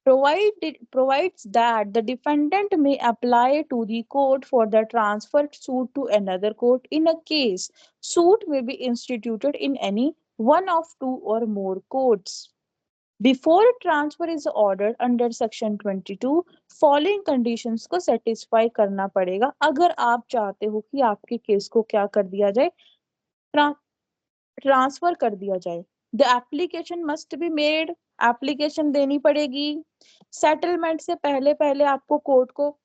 provides that the defendant may apply to the court for the transfer suit to another court in a case suit may be instituted in any one of two or more courts. Before transfer is ordered under section 22, following conditions को satisfy करना पड़ेगा अगर आप चाहते हो कि आपके case को क्या कर दिया जाए, ट्रांसफर कर दिया जाए। The application must be made, application देनी पड़ेगी। सेटलमेंट से पहले पहले आपको कोर्ट को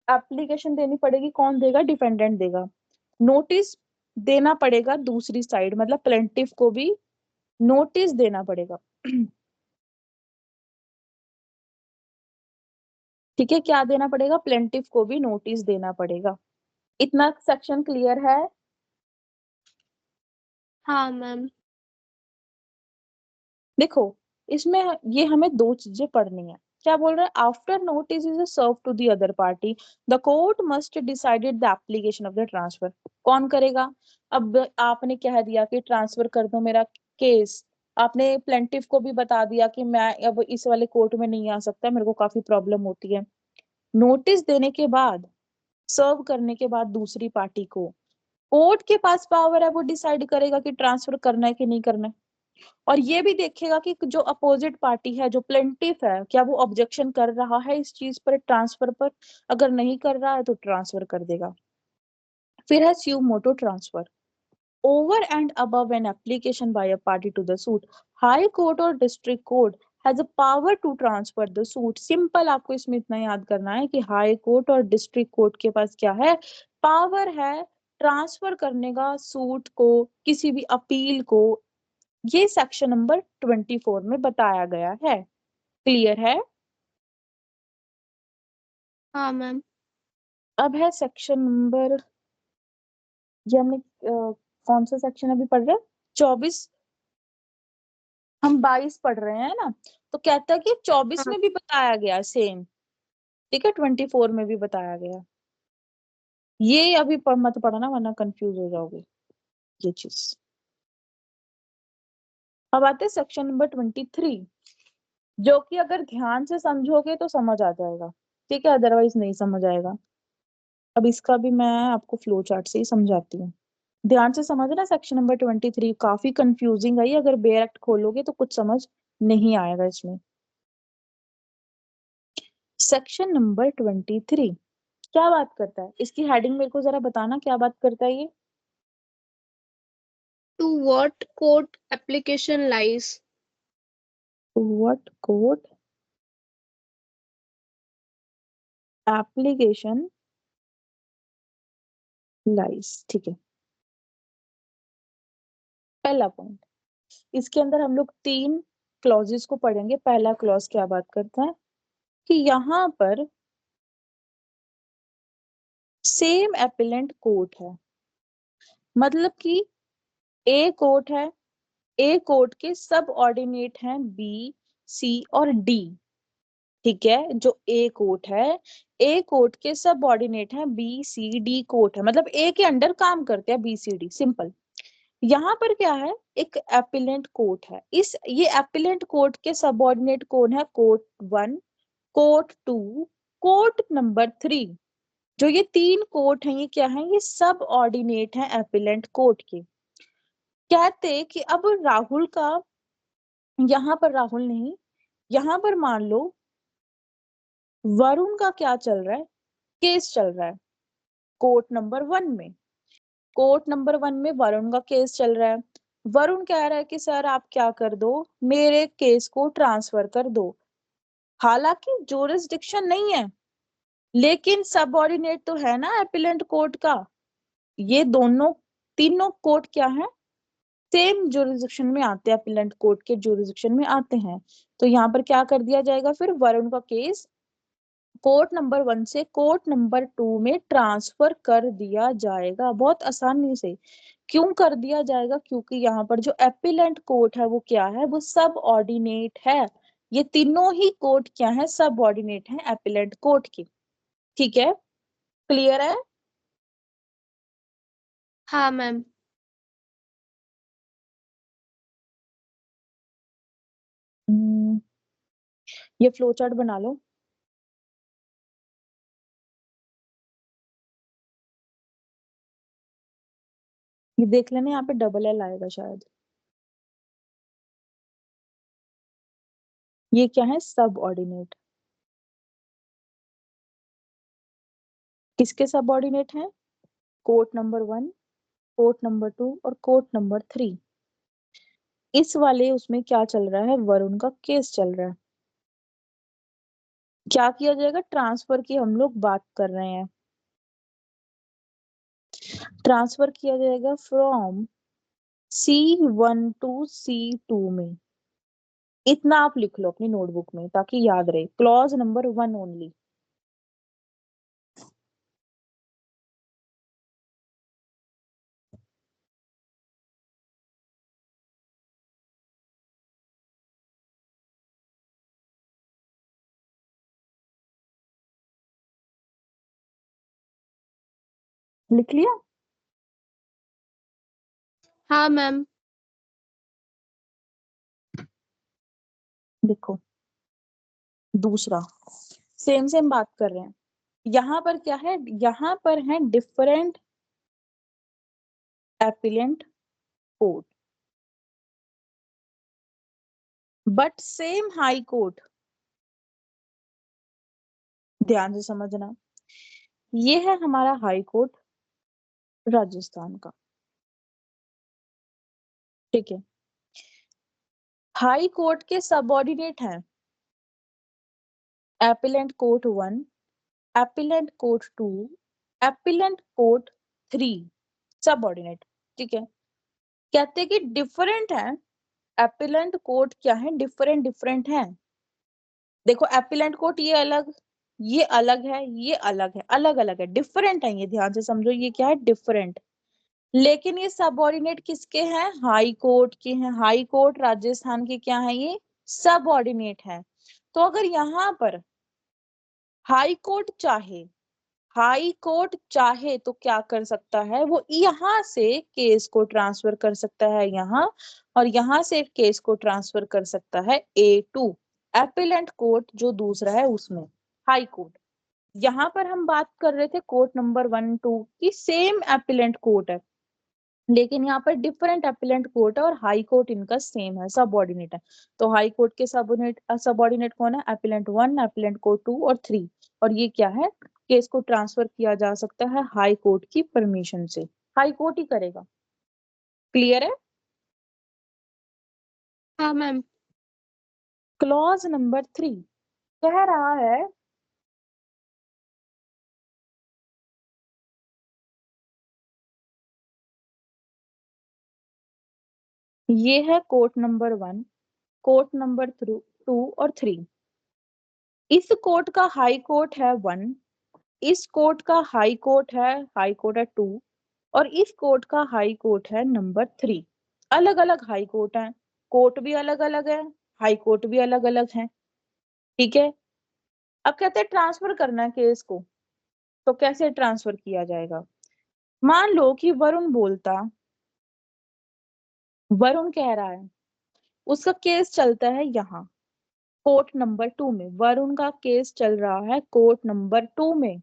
एप्लीकेशन देनी पड़ेगी। कौन देगा? डिफेंडेंट देगा। नोटिस देना पड़ेगा दूसरी साइड, मतलब प्लेंटिफ को भी नोटिस देना पड़ेगा। ठीक है, क्या देना पड़ेगा? प्लेंटिफ को भी नोटिस देना पड़ेगा। इतना सेक्शन क्लियर है? हाँ मैम। देखो इसमें ये हमें दो चीजें पढ़नी है। क्या बोल रहा है? After notice is serve to the other party the court must decided the application of the transfer. कौन करेगा? अब आपने कह दिया कि ट्रांसफर कर दो मेरा केस, आपने प्लेंटिफ को भी बता दिया कि मैं अब इस वाले कोर्ट में नहीं आ सकता, मेरे को काफी प्रॉब्लम होती है। नोटिस देने के बाद, सर्व करने के बाद दूसरी पार्टी को, कोर्ट के पास पावर है, वो डिसाइड करेगा कि ट्रांसफर करना है कि नहीं करना है। और ये भी देखेगा कि जो अपोजिट पार्टी है, जो प्लेंटिफ है, क्या वो ऑब्जेक्शन कर रहा है इस चीज पर, ट्रांसफर पर। अगर नहीं कर रहा है तो ट्रांसफर कर देगा। फिर है suo motu transfer. Over and above an application by a party to the suit, high court और district court has a power to transfer the suit. Simple, आपको इसमें इतना याद करना है कि हाई कोर्ट और डिस्ट्रिक्ट कोर्ट के पास क्या है? पावर है ट्रांसफर करने का सूट को, किसी भी अपील को। ये सेक्शन नंबर 24 में बताया गया है। क्लियर है? हाँ मैम। अब है सेक्शन नंबर, ये हमने कौन सा सेक्शन अभी पढ़ रहे हैं, 24, हम 22 पढ़ रहे हैं ना। तो कहता है कि 24 हाँ में भी बताया गया सेम, ठीक है, 24 में भी बताया गया। ये अभी मत पढ़ना वरना कंफ्यूज हो जाओगे ये चीज। अब आते हैं सेक्शन नंबर 23, जो कि अगर ध्यान से समझोगे तो समझ आ जाएगा, ठीक है, अदरवाइज नहीं समझ आएगा। अब इसका भी मैं आपको फ्लो चार्ट से ही समझाती हूँ, ध्यान से समझना। सेक्शन नंबर 23 काफी कंफ्यूजिंग है ये, अगर बेयर एक्ट खोलोगे तो कुछ समझ नहीं आएगा इसमें। सेक्शन नंबर 23 क्या बात करता है, इसकी हेडिंग मेरे को जरा बताना, क्या बात करता है ये। To what court application lies. What court application lies, ठीक है। पहला पॉइंट, इसके अंदर हम लोग 3 क्लॉजेस को पढ़ेंगे। पहला क्लॉज क्या बात करता है कि यहाँ पर सेम एपिलेंट कोर्ट है, मतलब कि ए कोर्ट है, ए कोर्ट के सब ऑर्डिनेट हैं बी, सी और डी, ठीक है। जो ए कोर्ट है, ए कोर्ट के सब ऑर्डिनेट हैं बी, सी, डी कोर्ट है, मतलब ए के अंडर काम करते हैं बी, सी, डी, सिंपल। यहाँ पर क्या है, एक एपिलेंट कोर्ट है, इस ये एपिलेंट कोर्ट के सबऑर्डिनेट कौन है, कोर्ट 1, कोर्ट 2, कोर्ट नंबर 3। जो ये 3 कोर्ट हैं ये क्या है, ये सब ऑर्डिनेट हैं एपिलेंट कोर्ट के। कहते कि अब राहुल का, यहाँ पर राहुल नहीं, यहाँ पर मान लो वरुण का क्या चल रहा है, केस चल रहा है कोर्ट नंबर 1 में। कोर्ट नंबर 1 में वरुण का केस चल रहा है। वरुण कह रहा है कि सर आप क्या कर दो, मेरे केस को ट्रांसफर कर दो। हालांकि जोरिस्डिक्शन नहीं है, लेकिन सबऑर्डिनेट तो है ना एपिलेंट कोर्ट का। ये दोनों तीनों कोर्ट क्या है, सेम जुरिस्डिक्शन में आते हैं, एपिलेंट कोर्ट के जुरिस्डिक्शन में आते हैं। तो यहाँ पर क्या कर दिया जाएगा, फिर वरुण का केस कोर्ट नंबर 1 से कोर्ट नंबर 2 में ट्रांसफर कर दिया जाएगा, बहुत आसानी से। क्यों कर दिया जाएगा, क्योंकि यहाँ पर जो एपिलेंट कोर्ट है वो क्या है, वो सब ऑर्डिनेट है। ये तीनों ही कोर्ट क्या है, सब ऑर्डिनेट है एपिलेंट कोर्ट की, ठीक है, क्लियर है। हाँ मैम। हम्म, ये फ्लो चार्ट बना लो, ये देख लेना, यहाँ पे डबल एल आएगा शायद। ये क्या है, सब ऑर्डिनेट, किसके सब ऑर्डिनेट है, कोर्ट नंबर 1, कोर्ट नंबर 2 और कोर्ट नंबर 3। इस वाले उसमें क्या चल रहा है, वरुण का केस चल रहा है। क्या किया जाएगा, ट्रांसफर की हम लोग बात कर रहे हैं, ट्रांसफर किया जाएगा फ्रॉम C1 टू C2 में। इतना आप लिख लो अपनी नोटबुक में ताकि याद रहे, क्लॉज नंबर 1 ओनली। लिख लिया, हाँ मैम। देखो दूसरा, सेम सेम बात कर रहे हैं। यहाँ पर क्या है, यहाँ पर है different appellate court but same high court. ध्यान से समझना, ये है हमारा हाई कोर्ट राजस्थान का, ठीक है। हाई कोर्ट के सबऑर्डिनेट हैं appellant court 1, appellant court 2, appellant court 3, subordinate, ठीक है। कहते हैं कि डिफरेंट है, एपिलेंट कोर्ट क्या है, डिफरेंट डिफरेंट है। देखो एपिलेंट कोर्ट ये अलग, ये अलग है, ये अलग है, अलग अलग है, डिफरेंट है, ये ध्यान से समझो, ये क्या है, डिफरेंट। लेकिन ये सबऑर्डिनेट किसके हैं, हाई कोर्ट के हैं। हाई कोर्ट राजस्थान के क्या है, ये सबऑर्डिनेट है। तो अगर यहाँ पर हाई कोर्ट चाहे, हाई कोर्ट चाहे तो क्या कर सकता है, वो यहाँ से केस को ट्रांसफर कर सकता है यहाँ, और यहाँ से केस को ट्रांसफर कर सकता है A2 एपिलेंट कोर्ट जो दूसरा है उसमें, हाई कोर्ट। यहाँ पर हम बात कर रहे थे कोर्ट नंबर 1 2 की, सेम एपिलेंट कोर्ट है, लेकिन यहाँ पर डिफरेंट एपिलेंट कोर्ट है और हाई कोर्ट इनका सेम है, सबऑर्डिनेट है। तो हाई कोर्ट के सबऑर्डिनेट कौन है, एपिलेंट 1, एपिलेंट कोर्ट 2 और 3। और ये क्या है, केस को ट्रांसफर किया जा सकता है हाई कोर्ट की परमिशन से, हाई कोर्ट ही करेगा। क्लियर है। हाँ मैम। क्लॉज नंबर 3 कह रहा है, ये है कोर्ट नंबर 1, कोर्ट नंबर 2 और 3। इस कोर्ट का हाई कोर्ट है 1, इस कोर्ट का हाई कोर्ट है 2, और इस कोर्ट का हाई कोर्ट है नंबर 3। अलग अलग हाई कोर्ट है, कोर्ट भी अलग अलग है, हाई कोर्ट भी अलग अलग है। ठीक है। अब कहते हैं ट्रांसफर करना है केस को, तो कैसे ट्रांसफर किया जाएगा। मान लो कि वरुण कह रहा है, उसका केस चलता है यहाँ कोर्ट नंबर 2 में, वरुण का केस चल रहा है कोर्ट नंबर 2 में।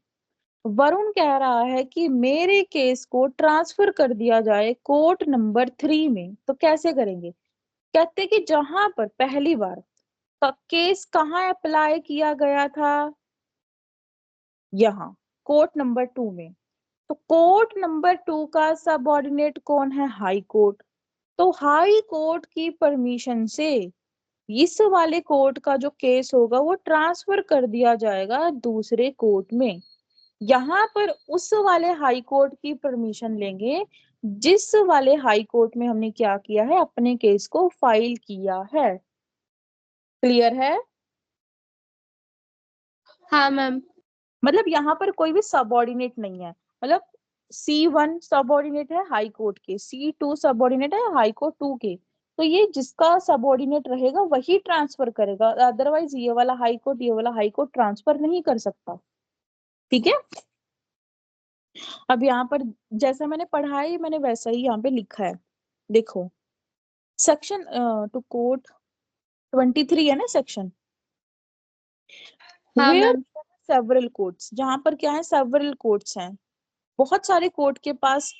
वरुण कह रहा है कि मेरे केस को ट्रांसफर कर दिया जाए कोर्ट नंबर 3 में। तो कैसे करेंगे, कहते कि जहां पर पहली बार का केस कहाँ अप्लाई किया गया था, यहाँ कोर्ट नंबर 2 में। तो कोर्ट नंबर 2 का सबऑर्डिनेट कौन है, हाई कोर्ट। तो हाई कोर्ट की परमिशन से इस वाले कोर्ट का जो केस होगा वो ट्रांसफर कर दिया जाएगा दूसरे कोर्ट में। यहाँ पर उस वाले हाई कोर्ट की परमिशन लेंगे जिस वाले हाई कोर्ट में हमने क्या किया है, अपने केस को फाइल किया है। क्लियर है। हाँ मैम। मतलब यहाँ पर कोई भी सबऑर्डिनेट नहीं है, मतलब C1 सबऑर्डिनेट है हाई कोर्ट के, C2 सबऑर्डिनेट है हाई कोर्ट 2 के। तो ये जिसका सबऑर्डिनेट रहेगा वही ट्रांसफर करेगा, अदरवाइज ये वाला हाई कोर्ट ये वाला हाई कोर्ट ट्रांसफर नहीं कर सकता। ठीक है। अब यहाँ पर जैसा मैंने पढ़ा है मैंने वैसा ही यहाँ पे लिखा है, देखो। सेक्शन टू कोर्ट 23 है ना सेक्शन, हाँ वेयर मैम। सेवरल कोर्ट्स, जहां पर क्या है, सेवरल कोर्ट्स हैं, बहुत सारे कोर्ट के पास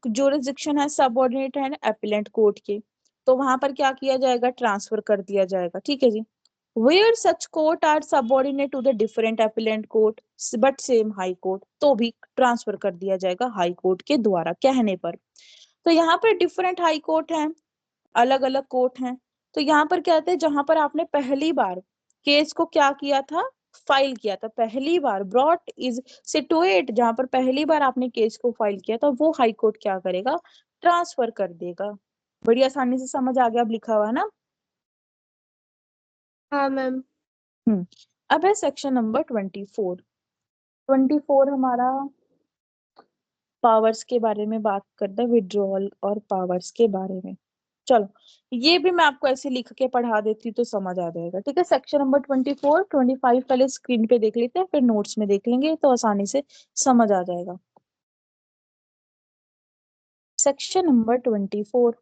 जुरिस्डिक्शन है, सबऑर्डिनेट है एपिलेंट कोर्ट के। तो वहां पर क्या किया जाएगा, ट्रांसफर कर दिया जाएगा। ठीक है जी। Where such court are subordinate to the different appellate court but same high court, तो भी ट्रांसफर कर दिया जाएगा हाई कोर्ट के द्वारा कहने पर। तो यहाँ पर डिफरेंट हाई कोर्ट हैं, अलग अलग कोर्ट हैं। तो यहाँ पर कहते हैं जहां पर आपने पहली बार केस को क्या किया था, फाइल किया था, पहली बार ब्रॉट इज सिटुएट, जहां पर पहली बार आपने केस को फाइल किया था वो हाई कोर्ट क्या करेगा, ट्रांसफर कर देगा। बड़ी आसानी से समझ आ गया, अब लिखा हुआ है ना। हाँ मैम। अब है सेक्शन नंबर 24। 24 हमारा पावर्स के बारे में बात करता है, विड्रॉल और पावर्स के बारे में। चलो ये भी मैं आपको ऐसे लिख के पढ़ा देती तो समझ आ जाएगा। ठीक है। सेक्शन नंबर 24 25 पहले स्क्रीन पे देख लेते हैं, फिर नोट्स में देख लेंगे तो आसानी से समझ आ जाएगा। सेक्शन नंबर 24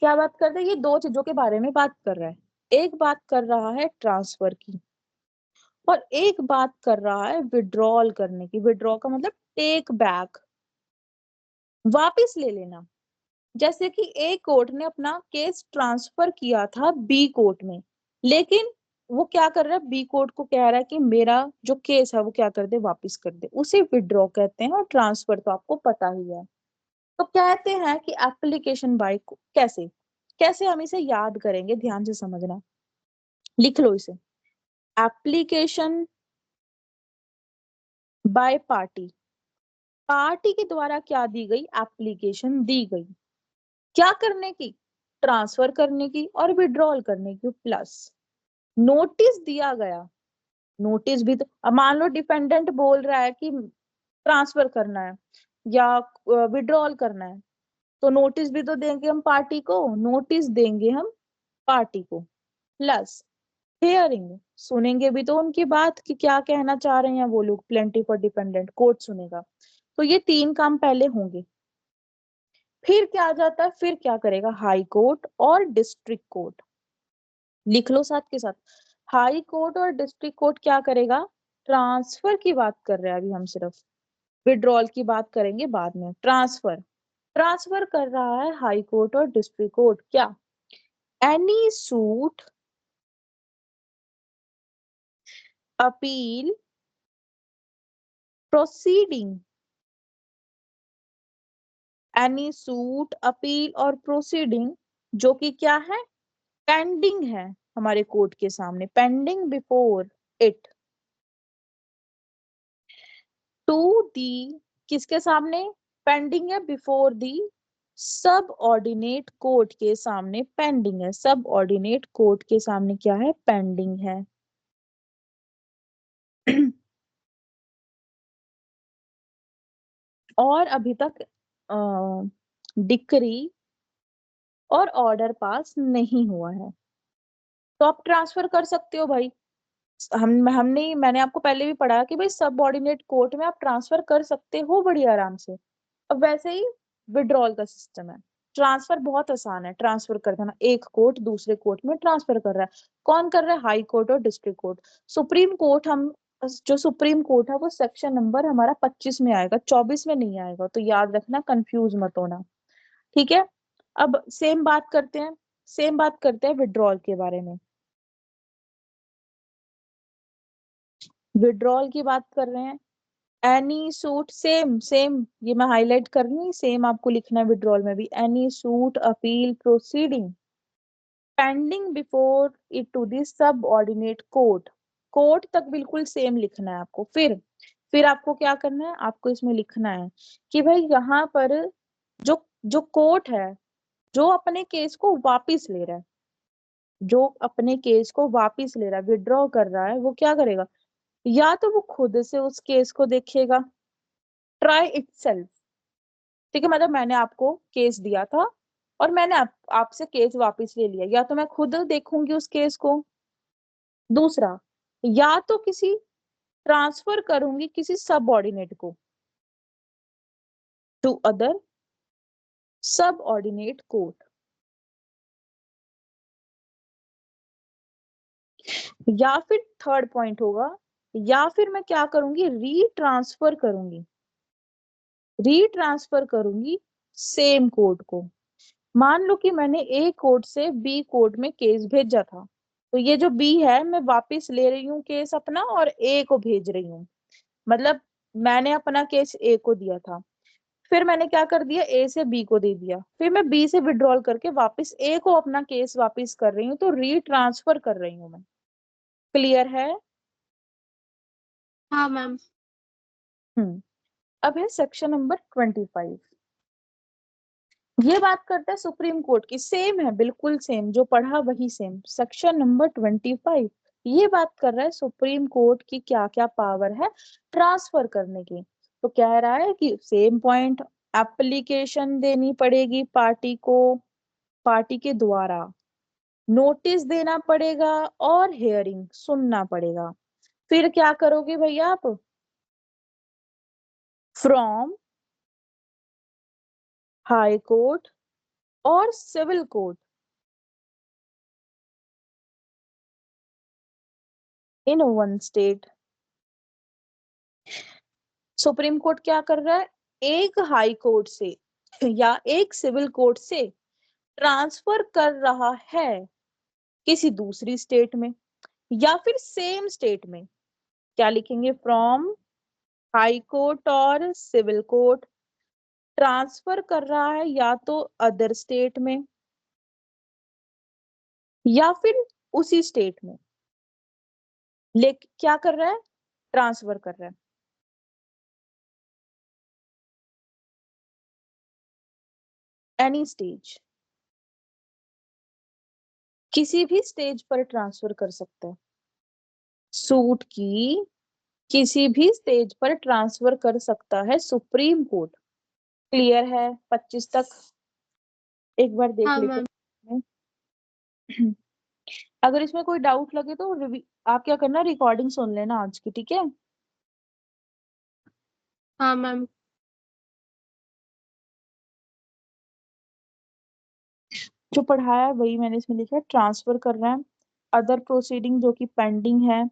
क्या बात कर रहा है, ये दो चीजों के बारे में बात कर रहा है। एक बात कर रहा है ट्रांसफर की, और एक बात कर रहा है विड्रॉल करने की। विड्रॉ का मतलब टेक बैक, वापिस ले लेना। जैसे कि ए कोर्ट ने अपना केस ट्रांसफर किया था बी कोर्ट में, लेकिन वो क्या कर रहा है, बी कोर्ट को कह रहा है कि मेरा जो केस है वो क्या कर दे, वापिस कर दे, उसे विड्रॉ कहते हैं। और ट्रांसफर तो आपको पता ही है। तो कहते हैं कि एप्लीकेशन बाय, कैसे कैसे हम इसे याद करेंगे, ध्यान से समझना, लिख लो इसे। एप्लीकेशन बाय पार्टी, पार्टी के द्वारा क्या दी गई, एप्लीकेशन दी गई, क्या करने की, ट्रांसफर करने की और विड्रॉल करने की। प्लस नोटिस दिया गया, नोटिस भी तो, अब मान लो डिपेंडेंट बोल रहा है कि ट्रांसफर करना है या विड्रॉल करना है, तो नोटिस भी तो देंगे हम पार्टी को, नोटिस देंगे हम पार्टी को, प्लस हियरिंग, सुनेंगे भी तो उनकी बात कि क्या कहना चाह रहे हैं वो लोग, प्लेंटी फॉर डिपेंडेंट कोर्ट सुनेगा। तो ये 3 काम पहले होंगे। फिर क्या आ जाता है, फिर क्या करेगा हाई कोर्ट और डिस्ट्रिक्ट कोर्ट, लिख लो साथ के साथ। हाई कोर्ट और डिस्ट्रिक्ट कोर्ट क्या करेगा, ट्रांसफर की बात कर रहे हैं अभी हम सिर्फ, विड्रॉल की बात करेंगे बाद में। ट्रांसफर, ट्रांसफर कर रहा है हाई कोर्ट और डिस्ट्रिक्ट कोर्ट क्या, any suit, appeal, proceeding, any suit, appeal और प्रोसीडिंग जो कि क्या है, पेंडिंग है हमारे कोर्ट के सामने, pending before it, to the, किसके सामने पेंडिंग है, before the subordinate court के सामने पेंडिंग है, सब ऑर्डिनेट कोर्ट के सामने क्या है, पेंडिंग है। और अभी तक डिक्री और ऑर्डर पास नहीं हुआ है, तो आप ट्रांसफर कर सकते हो भाई। हमने मैंने आपको पहले भी पढ़ा कि भाई सब ऑर्डिनेट कोर्ट में आप ट्रांसफर कर सकते हो बड़ी आराम से। अब वैसे ही विड्रॉल का सिस्टम है, ट्रांसफर बहुत आसान है, ट्रांसफर कर देना, एक कोर्ट दूसरे कोर्ट में ट्रांसफर कर रहा है, कौन कर रहा है, हाई कोर्ट और डिस्ट्रिक्ट कोर्ट। सुप्रीम कोर्ट, हम जो सुप्रीम कोर्ट है वो सेक्शन नंबर हमारा 25 में आएगा, 24 में नहीं आएगा, तो याद रखना, कंफ्यूज मत होना, ठीक है। अब सेम बात करते हैं विड्रॉल के बारे में। विड्रॉल की बात कर रहे हैं, एनी सूट, सेम सेम, ये मैं हाईलाइट करनी, सेम आपको लिखना है विड्रॉल में भी, any suit, appeal, proceeding pending before it to the subordinate court, court तक बिल्कुल सेम लिखना है आपको। फिर आपको क्या करना है, आपको इसमें लिखना है कि भाई यहाँ पर जो जो कोर्ट है, जो अपने केस को वापिस ले रहा है, जो अपने केस को वापिस ले रहा है, विड्रॉ कर रहा है, वो क्या करेगा, या तो वो खुद से उस केस को देखेगा, ट्राई इटसेल्फ, ठीक है, मतलब मैंने आपको केस दिया था और मैंने आपसे केस वापस ले लिया, या तो मैं खुद देखूंगी उस केस को, दूसरा या तो किसी ट्रांसफर करूंगी किसी सबऑर्डिनेट को टू अदर सबऑर्डिनेट कोर्ट, या फिर थर्ड पॉइंट होगा, या फिर मैं क्या करूंगी, रीट्रांसफर करूंगी सेम कोर्ट को। मान लो कि मैंने ए कोर्ट से बी कोर्ट में केस भेजा था, तो ये जो बी है मैं वापस ले रही हूँ केस अपना और ए को भेज रही हूँ, मतलब मैंने अपना केस ए को दिया था, फिर मैंने क्या कर दिया, ए से बी को दे दिया, फिर मैं बी से विड्रॉल करके वापस ए को अपना केस वापस कर रही हूँ, तो रीट्रांसफर कर रही हूँ मैं। क्लियर है। हाँ मैम। अब है सेक्शन नंबर 25, ये बात करता है सुप्रीम कोर्ट की, सेम है बिल्कुल सेम, जो पढ़ा वही सेम। सेक्शन नंबर 25 ये बात कर रहा है सुप्रीम कोर्ट की क्या क्या पावर है ट्रांसफर करने की। तो कह रहा है कि सेम पॉइंट, एप्लीकेशन देनी पड़ेगी पार्टी को, पार्टी के द्वारा नोटिस देना पड़ेगा और हियरिंग सुनना पड़ेगा। फिर क्या करोगे भैया आप, फ्रॉम हाई कोर्ट और civil court in one state. Supreme court क्या कर रहा है, एक हाई कोर्ट से या एक सिविल कोर्ट से ट्रांसफर कर रहा है किसी दूसरी स्टेट में या फिर सेम स्टेट में, क्या लिखेंगे, फ्रॉम हाई कोर्ट और सिविल कोर्ट ट्रांसफर कर रहा है या तो अदर स्टेट में या फिर उसी स्टेट में, लेकिन क्या कर रहा है, ट्रांसफर कर रहा है, एनी स्टेज, किसी भी स्टेज पर ट्रांसफर कर सकता है। सूट की किसी भी स्टेज पर ट्रांसफर कर सकता है सुप्रीम कोर्ट। क्लियर है 25 तक? एक बार देख हाँ लेते मैम। हैं। अगर इसमें कोई डाउट लगे तो आप क्या करना, रिकॉर्डिंग सुन लेना आज की, ठीक है? हाँ मैम। जो पढ़ाया है वही मैंने इसमें लिखा है, ट्रांसफर कर रहे हैं। अदर प्रोसीडिंग जो कि पेंडिंग है,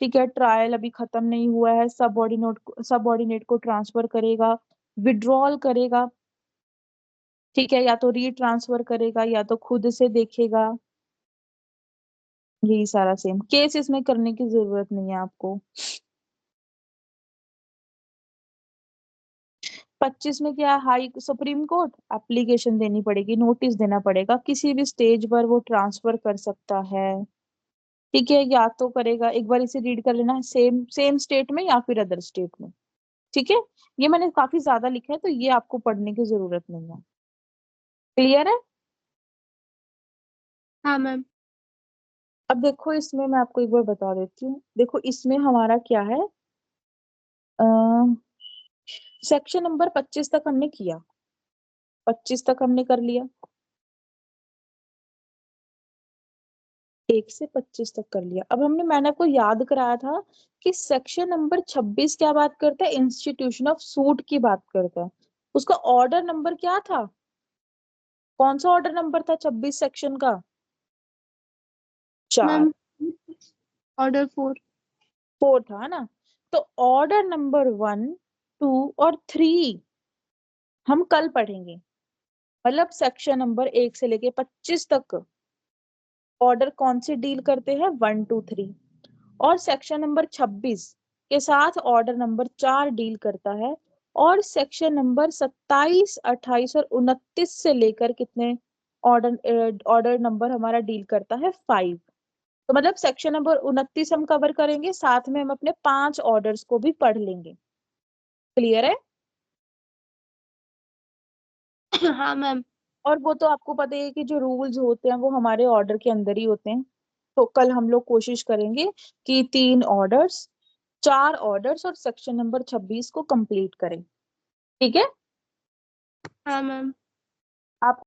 ठीक है। ट्रायल अभी खत्म नहीं हुआ है, सबऑर्डिनेट को ट्रांसफर करेगा, विड्रॉल करेगा, ठीक है, या तो रीट्रांसफर करेगा या तो खुद से देखेगा। यही सारा सेम केस, इसमें करने की जरूरत नहीं है आपको। 25 में क्या है, हाई सुप्रीम कोर्ट एप्लीकेशन देनी पड़ेगी, नोटिस देना पड़ेगा, किसी भी स्टेज पर वो ट्रांसफर कर सकता है, ठीक है। या तो करेगा, एक बार इसे रीड कर लेना, सेम सेम स्टेट में या फिर अदर स्टेट में, ठीक है। ये मैंने काफी ज्यादा लिखा है तो ये आपको पढ़ने की जरूरत नहीं है। क्लियर है? हाँ मैम। अब देखो इसमें मैं आपको एक बार बता देती हूँ, देखो इसमें हमारा क्या है, सेक्शन नंबर 25 तक हमने किया, 25 तक हमने कर लिया, 1 से 25 तक कर लिया। अब मैंने आपको याद कराया था कि सेक्शन नंबर 26 क्या बात करता है, इंस्टीट्यूशन ऑफ सूट की बात करता है। उसका ऑर्डर नंबर क्या था, कौन सा ऑर्डर नंबर था 26 सेक्शन का? 4। Ma'am order 4। 4 था ना? तो ऑर्डर नंबर 1, 2 और 3 हम कल पढ़ेंगे। मतलब सेक्शन नंबर 1 से लेके 25 तक ऑर्डर कौन से डील करते हैं, 1, 2, 3। और सेक्शन नंबर 26 के साथ ऑर्डर नंबर 4 डील करता है। और सेक्शन नंबर 27, 28 और 29 से लेकर कितने ऑर्डर नंबर हमारा डील करता है, 5। तो मतलब सेक्शन नंबर 29 हम कवर करेंगे, साथ में हम अपने 5 ऑर्डर्स को भी पढ़ लेंगे। क्लियर है? हाँ मैम। और वो तो आपको पता है कि जो रूल्स होते हैं वो हमारे ऑर्डर के अंदर ही होते हैं। तो कल हम लोग कोशिश करेंगे कि 3 ऑर्डर्स, 4 ऑर्डर्स और सेक्शन नंबर 26 को कंप्लीट करें, ठीक है। हाँ मैम। आप